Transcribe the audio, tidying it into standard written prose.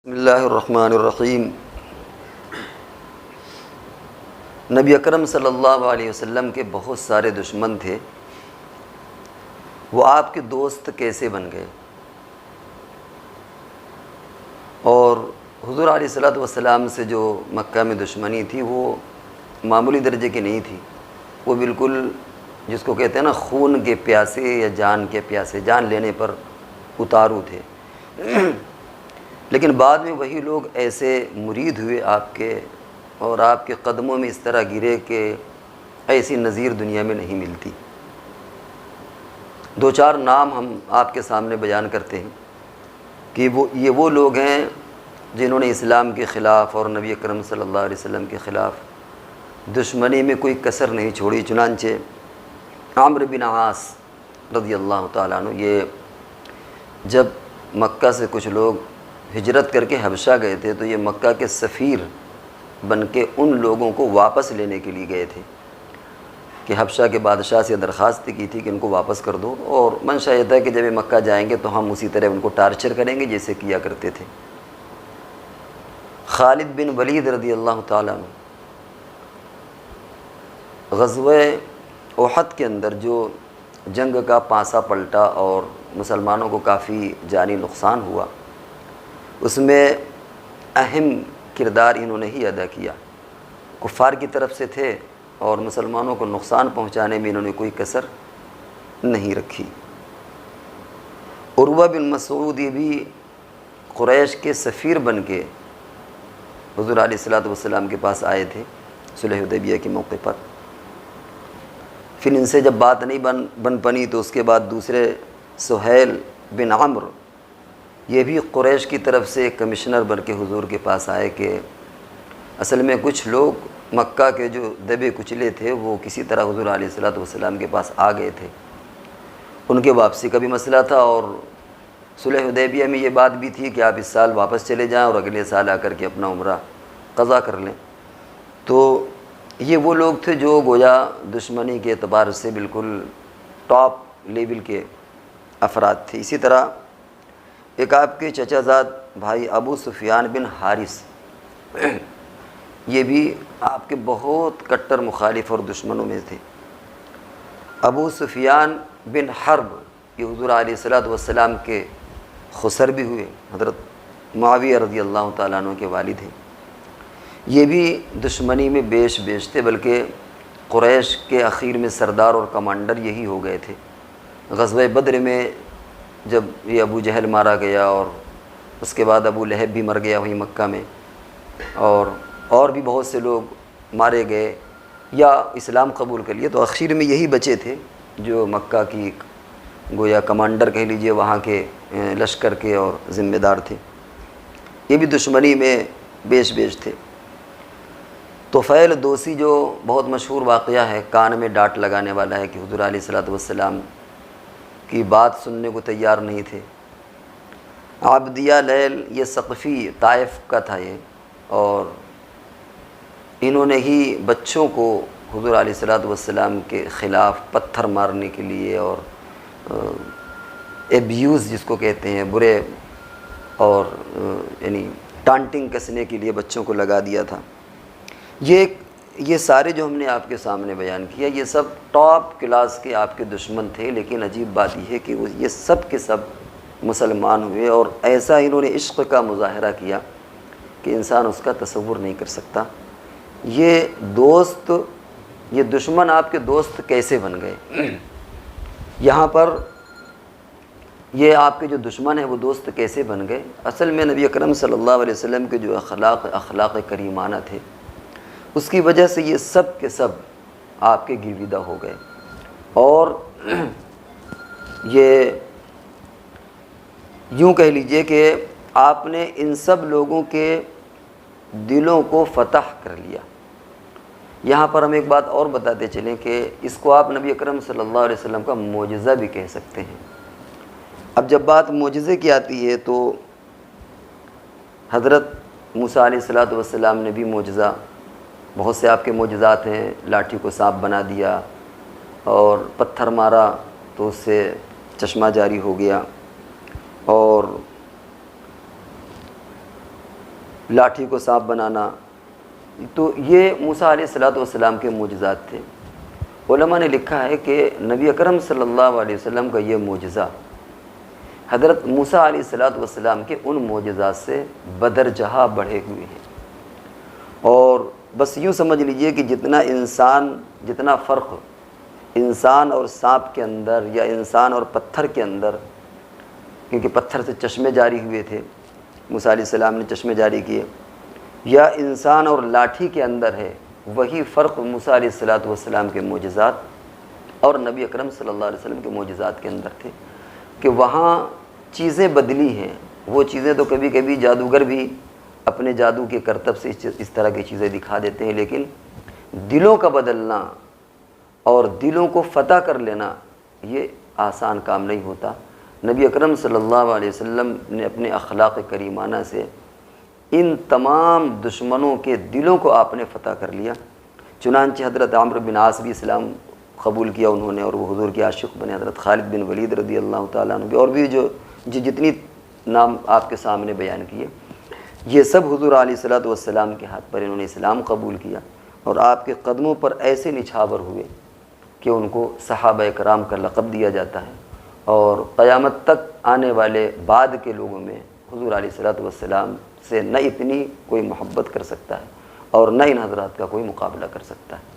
بسم اللہ الرحمن الرحیم۔ نبی اکرم صلی اللہ علیہ وسلم کے بہت سارے دشمن تھے، وہ آپ کے دوست کیسے بن گئے؟ اور حضور علیہ الصلوۃ والسلام سے جو مکہ میں دشمنی تھی وہ معمولی درجے کی نہیں تھی، وہ بالکل جس کو کہتے ہیں نا خون کے پیاسے یا جان کے پیاسے، جان لینے پر اتارو تھے۔ لیکن بعد میں وہی لوگ ایسے مرید ہوئے آپ کے، اور آپ کے قدموں میں اس طرح گرے کہ ایسی نظیر دنیا میں نہیں ملتی۔ دو چار نام ہم آپ کے سامنے بیان کرتے ہیں کہ یہ وہ لوگ ہیں جنہوں نے اسلام کے خلاف اور نبی اکرم صلی اللہ علیہ وسلم کے خلاف دشمنی میں کوئی کسر نہیں چھوڑی۔ چنانچہ عمرو بن عاص رضی اللہ تعالیٰ عنہ، یہ جب مکہ سے کچھ لوگ ہجرت کر کے حبشہ گئے تھے تو یہ مکہ کے سفیر بن کے ان لوگوں کو واپس لینے کے لیے گئے تھے کہ حبشہ کے بادشاہ سے درخواست کی تھی کہ ان کو واپس کر دو، اور منشا یہ تھا کہ جب یہ مکہ جائیں گے تو ہم اسی طرح ان کو ٹارچر کریں گے جیسے کیا کرتے تھے۔ خالد بن ولید رضی اللہ تعالیٰ عنہ غزوہ احد کے اندر جو جنگ کا پانسا پلٹا اور مسلمانوں کو کافی جانی نقصان ہوا، اس میں اہم کردار انہوں نے ہی ادا کیا۔ کفار کی طرف سے تھے اور مسلمانوں کو نقصان پہنچانے میں انہوں نے کوئی کسر نہیں رکھی۔ عروہ بن مسعود یہ بھی قریش کے سفیر بن کے حضور علیہ الصلوۃ والسلام کے پاس آئے تھے صلح حدیبیہ کے موقع پر۔ پھر ان سے جب بات نہیں بن پنی تو اس کے بعد دوسرے سہیل بن عمرو، یہ بھی قریش کی طرف سے ایک کمشنر بن کے حضور کے پاس آئے کہ اصل میں کچھ لوگ مکہ کے جو دبے کچلے تھے وہ کسی طرح حضور علیہ الصلوۃ والسلام کے پاس آ گئے تھے، ان کے واپسی کا بھی مسئلہ تھا، اور صلح حدیبیہ میں یہ بات بھی تھی کہ آپ اس سال واپس چلے جائیں اور اگلے سال آ کر کے اپنا عمرہ قضا کر لیں۔ تو یہ وہ لوگ تھے جو گویا دشمنی کے اعتبار سے بالکل ٹاپ لیول کے افراد تھے۔ اسی طرح ایک آپ کے چچا زاد بھائی ابو سفیان بن حارث، یہ بھی آپ کے بہت کٹر مخالف اور دشمنوں میں تھے۔ ابو سفیان بن حرب یہ حضور علیہ الصلوۃ والسلام کے خسر بھی ہوئے، حضرت معاویہ رضی اللہ تعالیٰ عنہ کے والد ہیں۔ یہ بھی دشمنی میں بیش تھے، بلکہ قریش کے اخیر میں سردار اور کمانڈر یہی ہو گئے تھے۔ غزوہ بدر میں جب یہ ابو جہل مارا گیا اور اس کے بعد ابو لہب بھی مر گیا وہیں مکہ میں، اور بھی بہت سے لوگ مارے گئے یا اسلام قبول کر لیے، تو اخیر میں یہی بچے تھے جو مکہ کی گویا کمانڈر کہہ لیجئے وہاں کے لشکر کے اور ذمہ دار تھے۔ یہ بھی دشمنی میں بیش تھے۔ طفیل دوسی جو بہت مشہور واقعہ ہے، کان میں ڈانٹ لگانے والا ہے کہ حضور علیہ الصلوۃ والسلام کی بات سننے کو تیار نہیں تھے۔ عبدیہ لیل یہ ثقفی طائف کا تھا یہ، اور انہوں نے ہی بچوں کو حضور علیہ الصلوۃ والسلام کے خلاف پتھر مارنے کے لیے اور ایبیوز جس کو کہتے ہیں، برے اور یعنی ٹانٹنگ کسنے کے لیے بچوں کو لگا دیا تھا۔ یہ سارے جو ہم نے آپ کے سامنے بیان کیا یہ سب ٹاپ کلاس کے آپ کے دشمن تھے، لیکن عجیب بات یہ ہے کہ یہ سب کے سب مسلمان ہوئے، اور ایسا انہوں نے عشق کا مظاہرہ کیا کہ انسان اس کا تصور نہیں کر سکتا۔ یہ دشمن آپ کے دوست کیسے بن گئے؟ یہاں پر یہ آپ کے جو دشمن ہیں وہ دوست کیسے بن گئے؟ اصل میں نبی اکرم صلی اللہ علیہ وسلم کے جو اخلاق کریمانہ تھے، اس کی وجہ سے یہ سب کے سب آپ کے گرویدہ ہو گئے، اور یہ یوں کہہ لیجئے کہ آپ نے ان سب لوگوں کے دلوں کو فتح کر لیا۔ یہاں پر ہم ایک بات اور بتاتے چلیں کہ اس کو آپ نبی اکرم صلی اللہ علیہ وسلم کا معجزہ بھی کہہ سکتے ہیں۔ اب جب بات معجزے کی آتی ہے تو حضرت موسیٰ علیہ الصلوۃ والسلام نے بھی معجزہ، بہت سے آپ کے معجزات ہیں، لاٹھی کو سانپ بنا دیا اور پتھر مارا تو اس سے چشمہ جاری ہو گیا، اور لاٹھی کو سانپ بنانا، تو یہ موسیٰ علیہ السلام کے معجزات تھے۔ علماء نے لکھا ہے کہ نبی اکرم صلی اللہ علیہ وسلم کا یہ معجزہ حضرت موسیٰ علیہ السلام کے ان معجزات سے بدرجہ بڑھے ہوئے ہیں۔ اور بس یوں سمجھ لیجئے کہ جتنا فرق انسان اور سانپ کے اندر یا انسان اور پتھر کے اندر، کیونکہ پتھر سے چشمے جاری ہوئے تھے، موسیٰ علیہ السلام نے چشمے جاری کیے، یا انسان اور لاٹھی کے اندر ہے، وہی فرق موسیٰ علیہ السلام کے معجزات اور نبی اکرم صلی اللہ علیہ وسلم کے معجزات کے اندر تھے کہ وہاں چیزیں بدلی ہیں۔ وہ چیزیں تو کبھی کبھی جادوگر بھی اپنے جادو کے کرتب سے اس طرح کی چیزیں دکھا دیتے ہیں، لیکن دلوں کا بدلنا اور دلوں کو فتح کر لینا یہ آسان کام نہیں ہوتا۔ نبی اکرم صلی اللہ علیہ وسلم نے اپنے اخلاق کریمانہ سے ان تمام دشمنوں کے دلوں کو آپ نے فتح کر لیا۔ چنانچہ حضرت عمرو بن عاص بھی اسلام قبول کیا انہوں نے، اور وہ حضور کے عاشق بنے۔ حضرت خالد بن ولید رضی اللہ تعالیٰ عنہ بھی، اور بھی جو جتنی نام آپ کے سامنے بیان کیے، یہ سب حضور علیہ السلام کے ہاتھ پر انہوں نے اسلام قبول کیا، اور آپ کے قدموں پر ایسے نچھاور ہوئے کہ ان کو صحابہ کرام کا لقب دیا جاتا ہے، اور قیامت تک آنے والے بعد کے لوگوں میں حضور علیہ السلام سے نہ اتنی کوئی محبت کر سکتا ہے اور نہ ان حضرات کا کوئی مقابلہ کر سکتا ہے۔